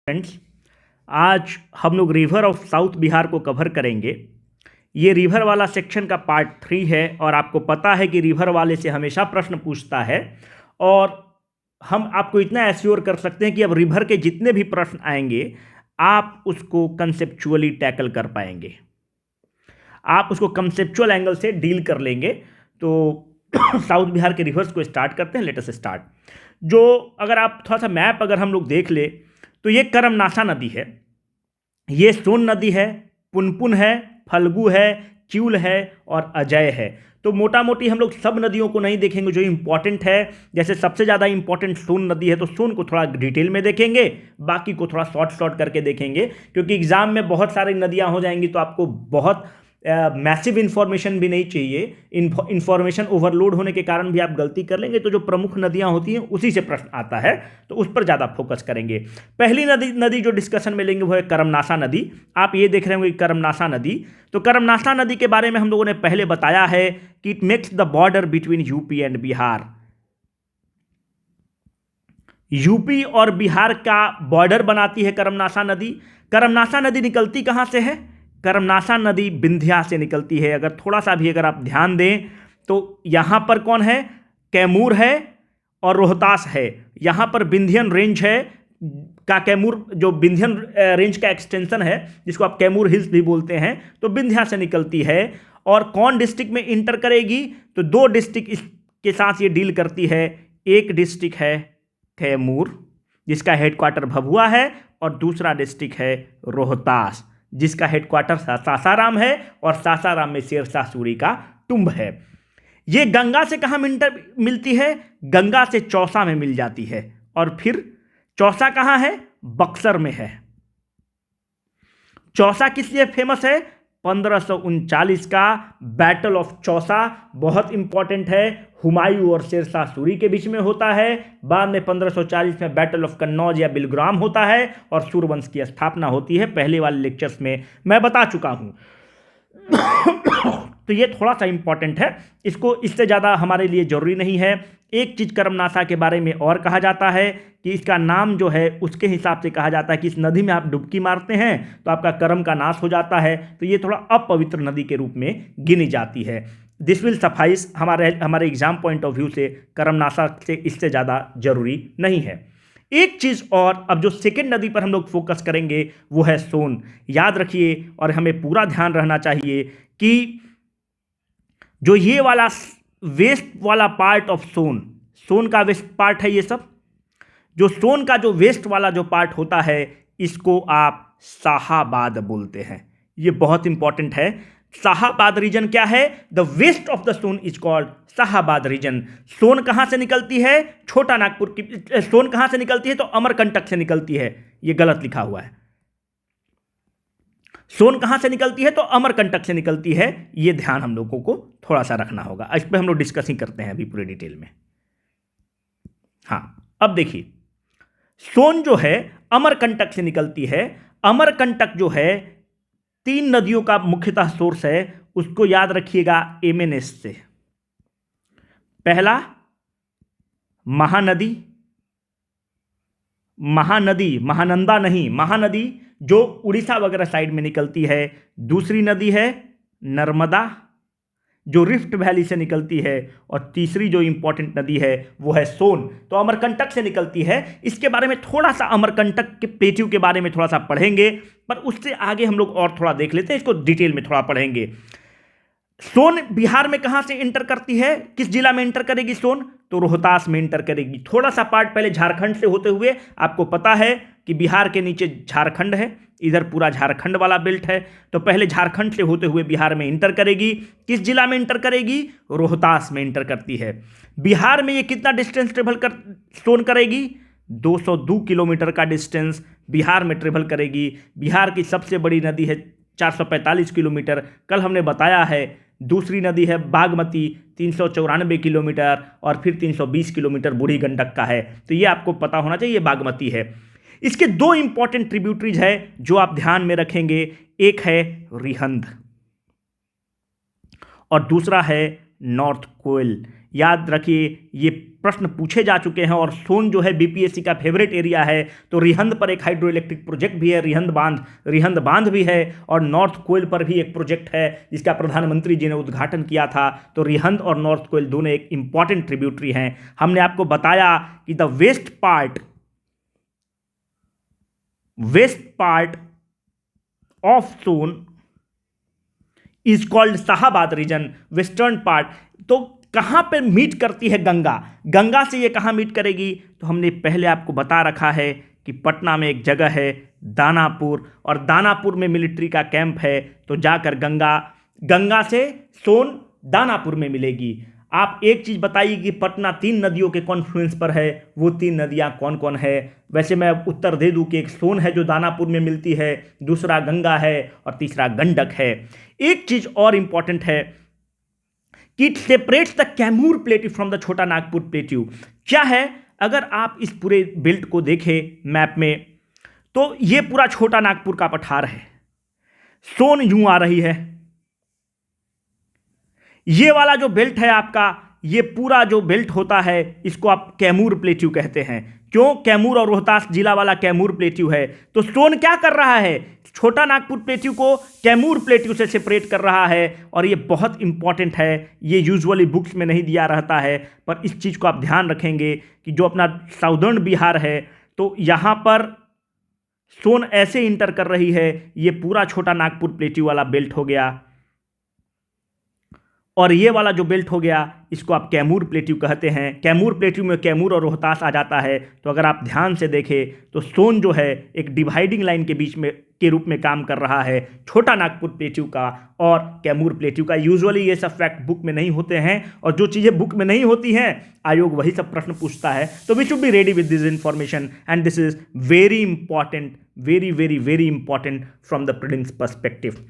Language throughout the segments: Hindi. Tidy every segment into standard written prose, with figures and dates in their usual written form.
फ्रेंड्स, आज हम लोग रिवर ऑफ साउथ बिहार को कवर करेंगे। ये रिवर वाला सेक्शन का पार्ट 3 है और आपको पता है कि रिवर वाले से हमेशा प्रश्न पूछता है और हम आपको इतना एश्योर कर सकते हैं कि अब रिवर के जितने भी प्रश्न आएंगे आप उसको कंसेप्चुअली टैकल कर पाएंगे, आप उसको कंसेप्चुअल एंगल से डील कर लेंगे। तो साउथ बिहार के रिवर्स को स्टार्ट करते हैं। Let us start. जो अगर आप थोड़ा सा मैप अगर हम लोग देख ले तो ये करमनासा नदी है, ये सोन नदी है, पुनपुन है, फल्गु है, च्यूल है और अजय है। तो मोटा मोटी हम लोग सब नदियों को नहीं देखेंगे जो इंपॉर्टेंट है। जैसे सबसे ज़्यादा इंपॉर्टेंट सोन नदी है तो सोन को थोड़ा डिटेल में देखेंगे, बाकी को थोड़ा शॉर्ट करके देखेंगे, क्योंकि एग्जाम में बहुत सारी नदियाँ हो जाएंगी तो आपको बहुत मैसिव इन्फॉर्मेशन भी नहीं चाहिए। इन्फॉर्मेशन ओवरलोड होने के कारण भी आप गलती कर लेंगे। तो जो प्रमुख नदियां होती हैं उसी से प्रश्न आता है, तो उस पर ज़्यादा फोकस करेंगे। पहली नदी जो डिस्कशन में लेंगे वो है करमनासा नदी। आप ये देख रहे होंगे करमनासा नदी। तो करमनासा नदी के बारे में हम लोगों ने पहले बताया है कि it makes the border between UP and Bihar. UP और बिहार का बॉर्डर बनाती है करमनासा नदी। करमनासा नदी निकलती कहाँ से है? करमनासा नदी विंध्या से निकलती है। अगर थोड़ा सा भी अगर आप ध्यान दें तो यहाँ पर कौन है? कैमूर है और रोहतास है। यहाँ पर विंध्यन रेंज है का कैमूर, जो विंध्यन रेंज का एक्सटेंशन है जिसको आप कैमूर हिल्स भी बोलते हैं, तो विंध्या से निकलती है। और कौन डिस्ट्रिक्ट में इंटर करेगी? तो दो डिस्ट्रिक्ट इसके साथ ये डील करती है। एक डिस्ट्रिक्ट है कैमूर जिसका हेडक्वार्टर भभुआ है और दूसरा डिस्ट्रिक्ट है रोहतास जिसका हेडक्वार्टर सासाराम है और सासाराम में शेरशाह सूरी का टुंब है। ये गंगा से कहाँ मिलती है? गंगा से चौसा में मिल जाती है। और फिर चौसा कहाँ है? बक्सर में है। चौसा किस लिए फेमस है? 1539 का बैटल ऑफ चौसा बहुत इंपॉर्टेंट है। हुमायूं और शेरशाह सूरी के बीच में होता है। बाद में 1540 में बैटल ऑफ कन्नौज या बिलग्राम होता है और सूर्यवंश की स्थापना होती है। पहले वाले लेक्चर्स में मैं बता चुका हूं। तो ये थोड़ा सा इंपॉर्टेंट है, इसको इससे ज़्यादा हमारे लिए जरूरी नहीं है। एक चीज़ करमनासा के बारे में और कहा जाता है कि इसका नाम जो है उसके हिसाब से कहा जाता है कि इस नदी में आप डुबकी मारते हैं तो आपका कर्म का नाश हो जाता है। तो ये थोड़ा अपवित्र नदी के रूप में गिनी जाती है। दिस विल सफाइस हमारे एग्जाम पॉइंट ऑफ व्यू से करमनासा से इससे ज़्यादा जरूरी नहीं है। एक चीज़ और, अब जो सेकेंड नदी पर हम लोग फोकस करेंगे वो है सोन। याद रखिए और हमें पूरा ध्यान रहना चाहिए कि जो ये वाला वेस्ट वाला पार्ट ऑफ सोन का वेस्ट पार्ट है। ये सब जो सोन का जो वेस्ट वाला जो पार्ट होता है इसको आप शाहाबाद बोलते हैं। ये बहुत इंपॉर्टेंट है। शाहाबाद रीजन क्या है? The west of the Son is called Shahabad region. Son कहां से निकलती है? छोटा नागपुर की। सोन कहां से निकलती है? तो अमरकंटक से निकलती है। ये गलत लिखा हुआ है। सोन कहां से निकलती है? तो अमरकंटक से निकलती है। ये ध्यान हम लोगों को थोड़ा सा रखना होगा। इस पर हम लोग डिस्कस ही करते हैं अभी पूरे डिटेल में। हाँ, अब देखिए, सोन जो है अमरकंटक से निकलती है। अमरकंटक जो है 3 नदियों का मुख्यतः सोर्स है, उसको याद रखिएगा एमएनएस से। पहला महानदी, महानंदा नहीं, महानदी जो उड़ीसा वगैरह साइड में निकलती है। दूसरी नदी है नर्मदा जो रिफ्ट वैली से निकलती है। और तीसरी जो इंपॉर्टेंट नदी है वो है सोन, तो अमरकंटक से निकलती है। इसके बारे में थोड़ा सा अमरकंटक के प्लेट्यू के बारे में थोड़ा सा पढ़ेंगे, पर उससे आगे हम लोग और थोड़ा देख लेते हैं, इसको डिटेल में थोड़ा पढ़ेंगे। सोन बिहार में कहां से इंटर करती है? किस जिला में इंटर करेगी सोन? तो रोहतास में इंटर करेगी। थोड़ा सा पार्ट पहले झारखंड से होते हुए, आपको पता है कि बिहार के नीचे झारखंड है, इधर पूरा झारखंड वाला बेल्ट है, तो पहले झारखंड से होते हुए बिहार में इंटर करेगी। किस जिला में इंटर करेगी? रोहतास में इंटर करती है। बिहार में ये कितना डिस्टेंस ट्रेवल सोन करेगी? 202 किलोमीटर का डिस्टेंस बिहार में ट्रेवल करेगी। बिहार की सबसे बड़ी नदी है 445 किलोमीटर, कल हमने बताया है। दूसरी नदी है बागमती 394 किलोमीटर और फिर 320 किलोमीटर बूढ़ी गंडक का है। तो ये आपको पता होना चाहिए, बागमती है। इसके 2 इंपॉर्टेंट ट्रिब्यूटरीज है जो आप ध्यान में रखेंगे। एक है रिहंद और दूसरा है नॉर्थ कोयल। याद रखिए ये प्रश्न पूछे जा चुके हैं। और सोन जो है बीपीएससी का फेवरेट एरिया है। तो रिहंद पर एक हाइड्रो इलेक्ट्रिक प्रोजेक्ट भी है, रिहंद बांध भी है, और नॉर्थ कोयल पर भी एक प्रोजेक्ट है जिसका प्रधानमंत्री जी ने उद्घाटन किया था। तो रिहंद और नॉर्थ कोयल दोनों एक इंपॉर्टेंट ट्रिब्यूटरी हैं। हमने आपको बताया कि the west part of Son is called Shahabad region, western part. तो कहां पे मीट करती है गंगा से ये कहां मीट करेगी? तो हमने पहले आपको बता रखा है कि पटना में एक जगह है दानापुर, और दानापुर में मिलिट्री का कैंप है। तो जाकर गंगा से सोन दानापुर में मिलेगी। आप एक चीज बताइए कि पटना 3 नदियों के कॉन्फ्लुएंस पर है, वो 3 नदियां कौन कौन है? वैसे मैं उत्तर दे दूं कि एक सोन है जो दानापुर में मिलती है, दूसरा गंगा है, और तीसरा गंडक है। एक चीज और इंपॉर्टेंट है कि it separates the Kaimur plateau from the छोटा नागपुर प्लेट्यू। क्या है? अगर आप इस पूरे बेल्ट को देखें मैप में, तो ये पूरा छोटा नागपुर का पठार है। सोन यूं आ रही है, ये वाला जो बेल्ट है आपका, ये पूरा जो बेल्ट होता है इसको आप कैमूर प्लेट्यू कहते हैं। क्यों? कैमूर और रोहतास जिला वाला कैमूर प्लेट्यू है। तो सोन क्या कर रहा है? छोटा नागपुर प्लेट्यू को कैमूर प्लेट्यू से सेपरेट कर रहा है। और ये बहुत इंपॉर्टेंट है, ये यूजुअली बुक्स में नहीं दिया रहता है, पर इस चीज़ को आप ध्यान रखेंगे कि जो अपना साउदर्न बिहार है, तो यहाँ पर सोन ऐसे इंटर कर रही है, ये पूरा छोटा नागपुर प्लेट्यू वाला बेल्ट हो गया, और ये वाला जो बेल्ट हो गया इसको आप कैमूर प्लेट्यू कहते हैं। कैमूर प्लेट्यू में कैमूर और रोहतास आ जाता है। तो अगर आप ध्यान से देखें तो सोन जो है एक डिवाइडिंग लाइन के बीच में के रूप में काम कर रहा है, छोटा नागपुर प्लेट्यू का और कैमूर प्लेट्यू का। यूजुअली ये सब फैक्ट बुक में नहीं होते हैं, और जो चीज़ें बुक में नहीं होती हैं आयोग वही सब प्रश्न पूछता है। तो we should be ready with this information, and this is very important, very very very important from the prelims perspective.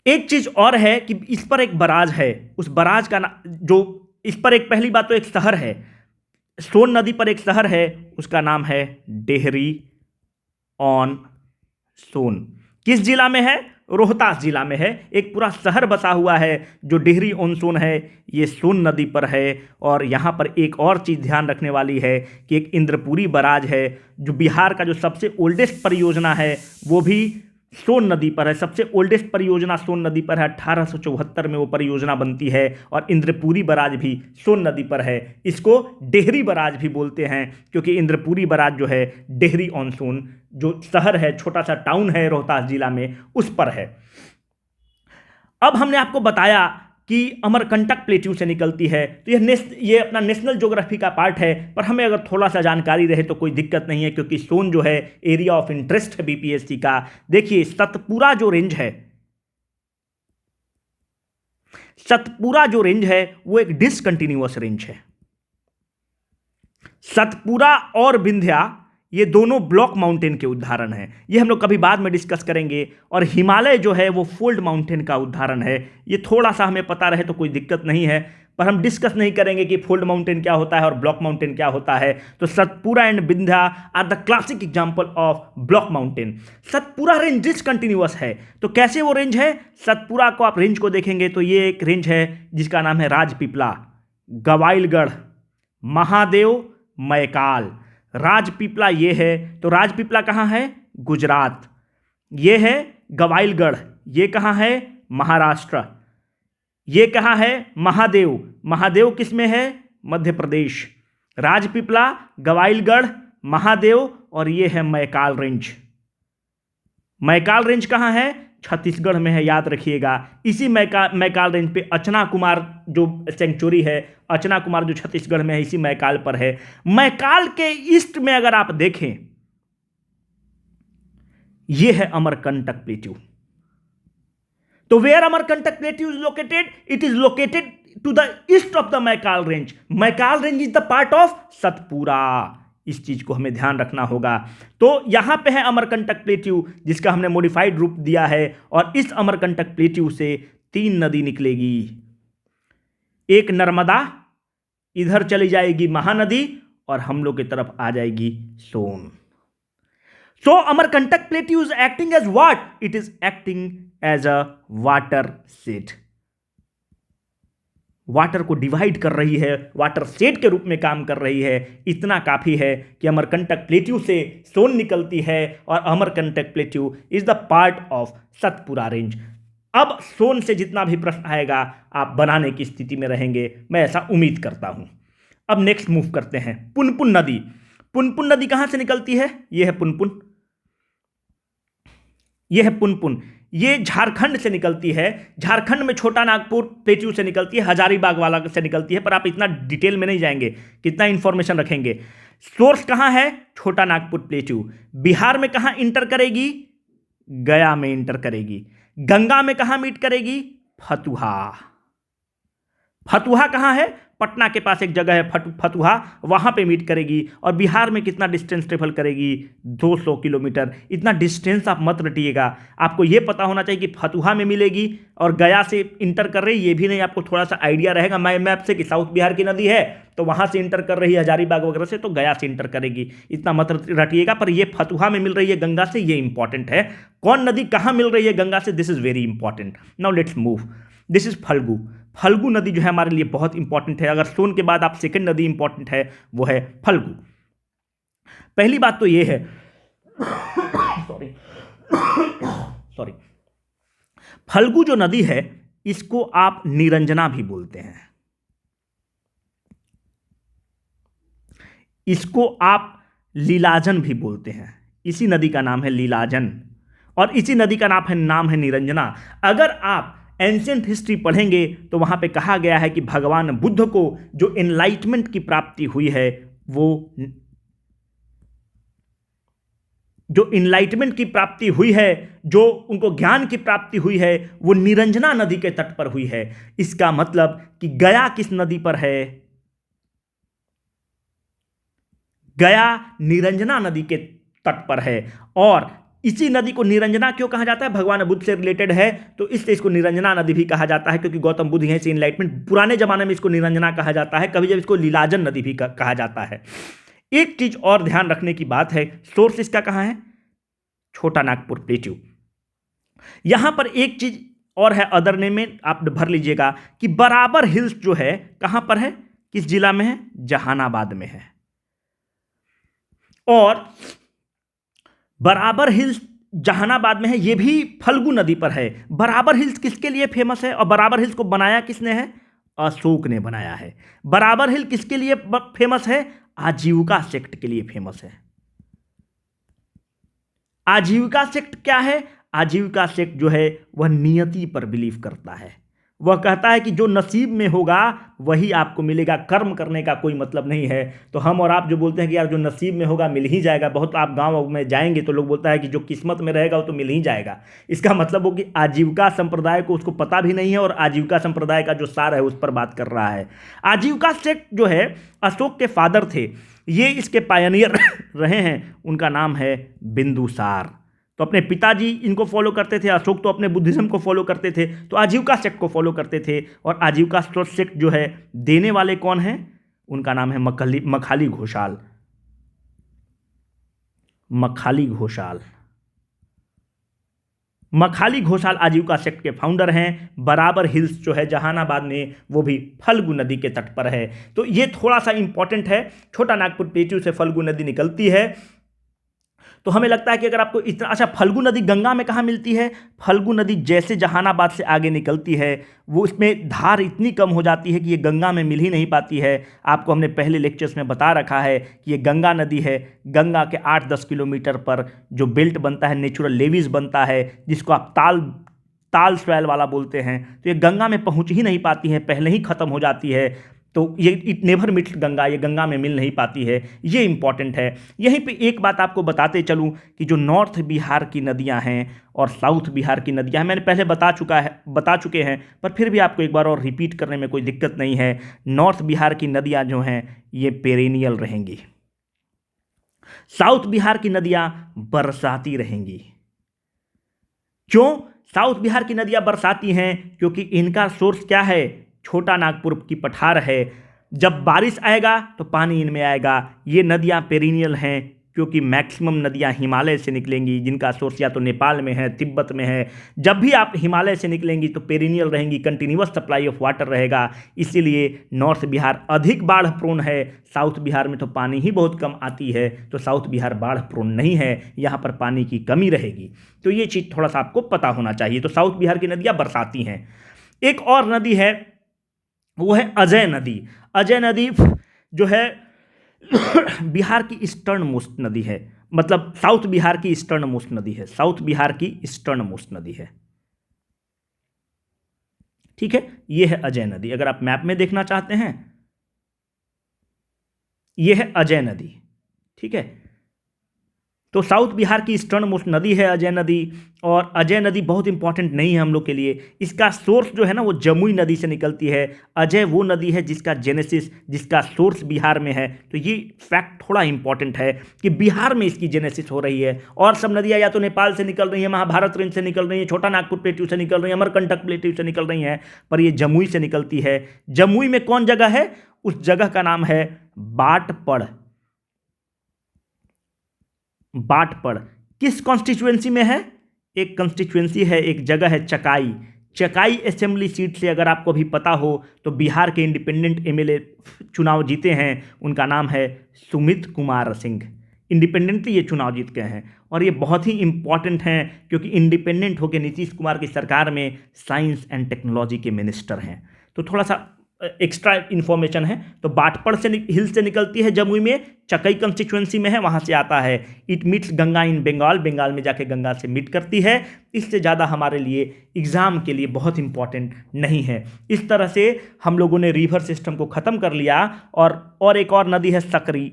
एक चीज और है कि इस पर एक बराज है, उस बराज का जो इस पर एक, पहली बात तो एक शहर है, सोन नदी पर एक शहर है, उसका नाम है डेहरी ऑन सोन। किस जिला में है? रोहतास जिला में है। एक पूरा शहर बसा हुआ है जो डेहरी ऑन सोन है, ये सोन नदी पर है। और यहाँ पर एक और चीज़ ध्यान रखने वाली है कि एक इंद्रपुरी बराज है, जो बिहार का जो सबसे ओल्डेस्ट परियोजना है वो भी सोन नदी पर है। सबसे ओल्डेस्ट परियोजना सोन नदी पर है, 1874 में वो परियोजना बनती है, और इंद्रपुरी बराज भी सोन नदी पर है। इसको डेहरी बराज भी बोलते हैं, क्योंकि इंद्रपुरी बराज जो है डेहरी ऑन सोन, जो शहर है, छोटा सा टाउन है रोहतास जिला में, उस पर है। अब हमने आपको बताया कि अमरकंटक प्लेट्यू से निकलती है। तो ये अपना नेशनल ज्योग्राफी का पार्ट है, पर हमें अगर थोड़ा सा जानकारी रहे तो कोई दिक्कत नहीं है, क्योंकि सोन जो है एरिया ऑफ इंटरेस्ट है बीपीएससी का। देखिए सतपुरा जो रेंज है, सतपुरा जो रेंज है वो एक डिसकंटिन्यूअस रेंज है। सतपुरा और विंध्या ये दोनों ब्लॉक माउंटेन के उदाहरण हैं, ये हम लोग कभी बाद में डिस्कस करेंगे। और हिमालय जो है वो फोल्ड माउंटेन का उदाहरण है। ये थोड़ा सा हमें पता रहे तो कोई दिक्कत नहीं है, पर हम डिस्कस नहीं करेंगे कि फोल्ड माउंटेन क्या होता है और ब्लॉक माउंटेन क्या होता है। तो Satpura and Vindhya are the classic example of block mountain. Satpura range discontinuous है। तो कैसे वो रेंज है? सतपुरा को आप रेंज को देखेंगे तो ये एक रेंज है जिसका नाम है राजपीपला, गवाइलगढ़, महादेव, मैकाल। राजपीपला ये है, तो राजपीपला कहाँ है? गुजरात। ये है गवाइलगढ़, ये कहाँ है? महाराष्ट्र। ये कहाँ है? महादेव। महादेव किस में है? मध्य प्रदेश। राजपीपला, गवाइलगढ़, महादेव, और ये है मैकाल रेंज। मैकाल रेंज कहाँ है? छत्तीसगढ़ में है, याद रखिएगा। इसी मैकाल रेंज पे अचना कुमार जो सेंचुरी है, अचना कुमार जो छत्तीसगढ़ में है, इसी मैकाल पर है। मैकाल के ईस्ट में अगर आप देखें, यह है अमरकंटक प्लेट्यू। तो where Amarkantak plateau is located? It is located to the east of the Maikal range. Maikal range is the part of Satpura. इस चीज को हमें ध्यान रखना होगा। तो यहां पे है अमरकंटक प्लेट्यू, जिसका हमने मॉडिफाइड रूप दिया है, और इस अमरकंटक प्लेट्यू से 3 नदी निकलेगी। एक नर्मदा, इधर चली जाएगी महानदी, और हम लोग की तरफ आ जाएगी Son. So Amarkantak plateau is acting as what? It is acting as a water seat. Water को डिवाइड कर रही है, वाटर शेड के रूप में काम कर रही है। इतना काफ़ी है कि अमरकंटक प्लेट्यू से सोन निकलती है और Amarkantak plateau is the part of Satpura range. अब सोन से जितना भी प्रश्न आएगा आप बनाने की स्थिति में रहेंगे, मैं ऐसा उम्मीद करता हूं। अब नेक्स्ट मूव करते हैं, पुनपुन नदी। पुनपुन नदी कहां से निकलती है? यह है पुनपुन, यह है पुनपुन। ये झारखंड से निकलती है। झारखंड में छोटा नागपुर प्लेट्यू से निकलती है, हजारीबाग वाला से निकलती है, पर आप इतना डिटेल में नहीं जाएंगे, कितना इंफॉर्मेशन रखेंगे। सोर्स कहां है? छोटा नागपुर प्लेट्यू। बिहार में कहां इंटर करेगी? गया में इंटर करेगी। गंगा में कहां मीट करेगी? फतुहा। फतुहा कहां है? पटना के पास एक जगह है फतुहा, वहां पे मीट करेगी। और बिहार में कितना डिस्टेंस ट्रेवल करेगी? 200 किलोमीटर। इतना डिस्टेंस आप मत रटिएगा, आपको यह पता होना चाहिए कि फतुहा में मिलेगी और गया से इंटर कर रही, ये भी नहीं, आपको थोड़ा सा आइडिया रहेगा मैप से कि साउथ बिहार की नदी है तो वहां से इंटर कर रही है हजारीबाग वगैरह से, तो गया से इंटर करेगी। इतना मत रटिएगा, पर यह फतुहा में मिल रही है गंगा से, ये इंपॉर्टेंट है। कौन नदी कहां मिल रही है गंगा से? This is very important. Now let's move. This is Falgu. Falgu नदी जो है हमारे लिए बहुत इंपॉर्टेंट है। अगर सोन के बाद आप सेकंड नदी इंपॉर्टेंट है वो है फल्गु। पहली बात तो ये है सॉरी, फल्गु जो नदी है इसको आप निरंजना भी बोलते हैं, इसको आप लीलाजन भी बोलते हैं। इसी नदी का नाम है लीलाजन और इसी नदी का नाम है निरंजना। अगर आप एंशिएंट हिस्ट्री पढ़ेंगे तो वहां पे कहा गया है कि भगवान बुद्ध को जो एनलाइटमेंट की प्राप्ति हुई है, वो जो एनलाइटमेंट की प्राप्ति हुई है, जो उनको ज्ञान की प्राप्ति हुई है, वो निरंजना नदी के तट पर हुई है। इसका मतलब कि गया किस नदी पर है? गया निरंजना नदी के तट पर है। और इसी नदी को निरंजना क्यों कहा जाता है? भगवान बुद्ध से रिलेटेड है तो इसलिए इसको निरंजना नदी भी कहा जाता है, क्योंकि गौतम बुद्ध यहीं से एनलाइटमेंट, पुराने जमाने में इसको निरंजना कहा जाता है, कभी जब इसको लीलाजन नदी भी कहा जाता है। एक चीज और ध्यान रखने की बात है, सोर्स इसका कहां है? छोटा नागपुर प्लेट्यू। यहां पर एक चीज और है, अदर नेम में आप भर लीजिएगा कि बराबर हिल्स जो है कहां पर है, किस जिला में है? जहानाबाद में है। और बराबर हिल्स जहानाबाद में है, यह भी फल्गु नदी पर है। बराबर हिल्स किसके लिए फेमस है और बराबर हिल्स को बनाया किसने है? अशोक ने बनाया है। बराबर हिल किसके लिए फेमस है? आजीविका सेक्ट के लिए फेमस है। आजीविका सेक्ट क्या है? आजीविका सेक्ट जो है वह नियति पर बिलीव करता है। वह कहता है कि जो नसीब में होगा वही आपको मिलेगा, कर्म करने का कोई मतलब नहीं है। तो हम और आप जो बोलते हैं कि यार जो नसीब में होगा मिल ही जाएगा, बहुत आप गांव में जाएंगे तो लोग बोलता है कि जो किस्मत में रहेगा वो तो मिल ही जाएगा। इसका मतलब हो कि आजीविका संप्रदाय को उसको पता भी नहीं है और आजीविका संप्रदाय का जो सार है उस पर बात कर रहा है। आजीविका सेक्ट जो है अशोक के फादर थे, ये इसके पायनियर रहे हैं, उनका नाम है बिंदुसार। तो अपने पिताजी इनको फॉलो करते थे, अशोक तो अपने बुद्धिज्म को फॉलो करते थे, तो आजीविका सेक्ट को फॉलो करते थे। और आजीविका सेक्ट जो है देने वाले कौन हैं? उनका नाम है मखाली घोषाल। मखाली घोषाल, मखाली घोषाल आजीविका सेक्ट के फाउंडर हैं। बराबर हिल्स जो है जहानाबाद में, वो भी फल्गु नदी के तट पर है। तो ये थोड़ा सा इंपॉर्टेंट है। छोटा नागपुर प्लेट्यू से फल्गु नदी निकलती है। तो हमें लगता है कि अगर आपको इतना, अच्छा फल्गु नदी गंगा में कहाँ मिलती है? फल्गु नदी जैसे जहानाबाद से आगे निकलती है वो इसमें धार इतनी कम हो जाती है कि ये गंगा में मिल ही नहीं पाती है। आपको हमने पहले लेक्चर्स में बता रखा है कि ये गंगा नदी है। गंगा के 8-10 किलोमीटर पर जो बेल्ट बनता है, नेचुरल लेवीज बनता है, जिसको आप ताल स्वैल वाला बोलते हैं, तो ये गंगा में पहुँच ही नहीं पाती है, पहले ही ख़त्म हो जाती है। तो ये इट नेवर मीट गंगा, ये गंगा में मिल नहीं पाती है। ये इंपॉर्टेंट है। यहीं पे एक बात आपको बताते चलूं कि जो नॉर्थ बिहार की नदियां हैं और साउथ बिहार की नदियां हैं, मैंने पहले बता चुके हैं, पर फिर भी आपको एक बार और रिपीट करने में कोई दिक्कत नहीं है। नॉर्थ बिहार की नदियां जो हैं ये पेरेनियल रहेंगी, साउथ बिहार की नदियां बरसाती रहेंगी। क्यों साउथ बिहार की नदियां बरसाती हैं? क्योंकि इनका सोर्स क्या है? छोटा नागपुर की पठार है। जब बारिश आएगा तो पानी इनमें आएगा। ये नदियां पेरिनियल हैं, क्योंकि मैक्सिमम नदियाँ हिमालय से निकलेंगी, जिनका सोर्स या तो नेपाल में है, तिब्बत में है। जब भी आप हिमालय से निकलेंगी तो पेरिनियल रहेंगी, कंटिन्यूअस सप्लाई ऑफ वाटर रहेगा, इसीलिए नॉर्थ बिहार अधिक बाढ़ प्रोन है। साउथ बिहार में तो पानी ही बहुत कम आती है, तो साउथ बिहार बाढ़ प्रोन नहीं है, यहाँ पर पानी की कमी रहेगी। तो ये चीज़ थोड़ा सा आपको पता होना चाहिए। तो साउथ बिहार की नदियाँ बरसाती हैं। एक और नदी है, वो है अजय नदी। अजय नदी जो है बिहार की ईस्टर्न मोस्ट नदी है, मतलब साउथ बिहार की ईस्टर्न मोस्ट नदी है, साउथ बिहार की ईस्टर्न मोस्ट नदी है। ठीक है, ये है अजय नदी। अगर आप मैप में देखना चाहते हैं, ये है अजय नदी। ठीक है, तो साउथ बिहार की ईस्टर्न मोस्ट नदी है अजय नदी। और अजय नदी बहुत इंपॉर्टेंट नहीं है हम लोग के लिए। इसका सोर्स जो है ना वो जमुई नदी से निकलती है। अजय वो नदी है जिसका जेनेसिस, जिसका सोर्स बिहार में है। तो ये फैक्ट थोड़ा इंपॉर्टेंट है कि बिहार में इसकी जेनेसिस हो रही है। और सब नदियाँ या तो नेपाल से निकल रही हैं, महाभारत रेंज से निकल रही हैं, छोटा नागपुर प्लेट्यू से निकल रही हैं, अमरकंटक प्लेट्यू से निकल रही हैं, पर ये जमुई से निकलती है। जमुई में कौन जगह है? उस जगह का नाम है बाटपड़। बाटपड़ किस कॉन्स्टिट्यूएंसी में है? एक कॉन्स्टिट्यूएंसी है, एक जगह है चकाई। चकाई असेंबली सीट से अगर आपको भी पता हो तो बिहार के इंडिपेंडेंट एमएलए चुनाव जीते हैं, उनका नाम है सुमित कुमार सिंह। इंडिपेंडेंटली ये चुनाव जीत गए हैं और ये बहुत ही इंपॉर्टेंट हैं क्योंकि इंडिपेंडेंट होकर नीतीश कुमार की सरकार में साइंस एंड टेक्नोलॉजी के मिनिस्टर हैं। तो थोड़ा सा एक्स्ट्रा इन्फॉर्मेशन है। तो बाटपड़ से हिल से निकलती है, जमुई में चकई कंस्टिट्यूएंसी में है, वहाँ से आता है। इट मीट्स गंगा इन बंगाल, बंगाल में जाके गंगा से मीट करती है। इससे ज़्यादा हमारे लिए एग्ज़ाम के लिए बहुत इंपॉर्टेंट नहीं है। इस तरह से हम लोगों ने रिवर सिस्टम को ख़त्म कर लिया। और एक और नदी है सकरी।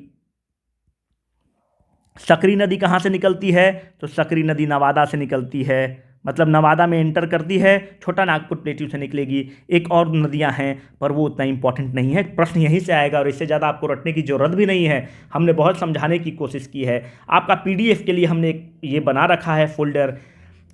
सकरी नदी कहाँ से निकलती है? तो सकरी नदी नवादा से निकलती है, मतलब नवादा में एंटर करती है, छोटा नागपुर प्लेट्यू से निकलेगी। एक और नदियां हैं पर वो उतना इंपॉर्टेंट नहीं है। प्रश्न यहीं से आएगा और इससे ज़्यादा आपको रटने की ज़रूरत भी नहीं है। हमने बहुत समझाने की कोशिश की है। आपका पीडीएफ के लिए हमने ये बना रखा है फोल्डर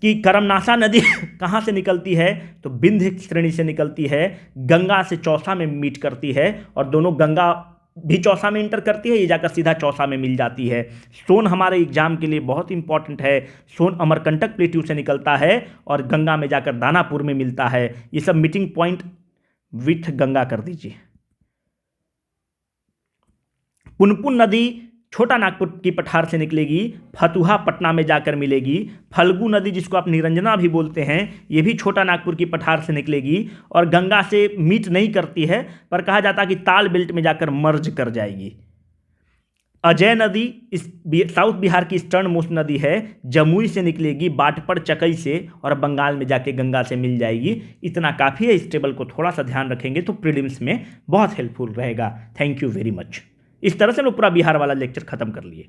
कि करमनाशा नदी कहाँ से निकलती है? तो विंध्य श्रेणी से निकलती है, गंगा से चौसा में मीट करती है और दोनों गंगा भी चौसा में इंटर करती है, ये जाकर सीधा चौसा में मिल जाती है। सोन हमारे एग्जाम के लिए बहुत इंपॉर्टेंट है। सोन अमरकंटक प्लेट्यू से निकलता है और गंगा में जाकर दानापुर में मिलता है। ये सब मीटिंग पॉइंट विथ गंगा कर दीजिए। पुनपुन नदी छोटा नागपुर की पठार से निकलेगी, फतुहा पटना में जाकर मिलेगी। फल्गु नदी जिसको आप निरंजना भी बोलते हैं, ये भी छोटा नागपुर की पठार से निकलेगी और गंगा से मीट नहीं करती है, पर कहा जाता है कि ताल बेल्ट में जाकर मर्ज कर जाएगी। अजय नदी इस साउथ बिहार की ईस्टर्न मोस्ट नदी है, जमुई से निकलेगी, बाटपड़ चकई से और बंगाल में जाके गंगा से मिल जाएगी। इतना काफ़ी है। इस टेबल को थोड़ा सा ध्यान रखेंगे तो प्रीलिम्स में बहुत हेल्पफुल रहेगा। Thank you very much. इस तरह से हम लोग पूरा बिहार वाला लेक्चर खत्म कर लिए।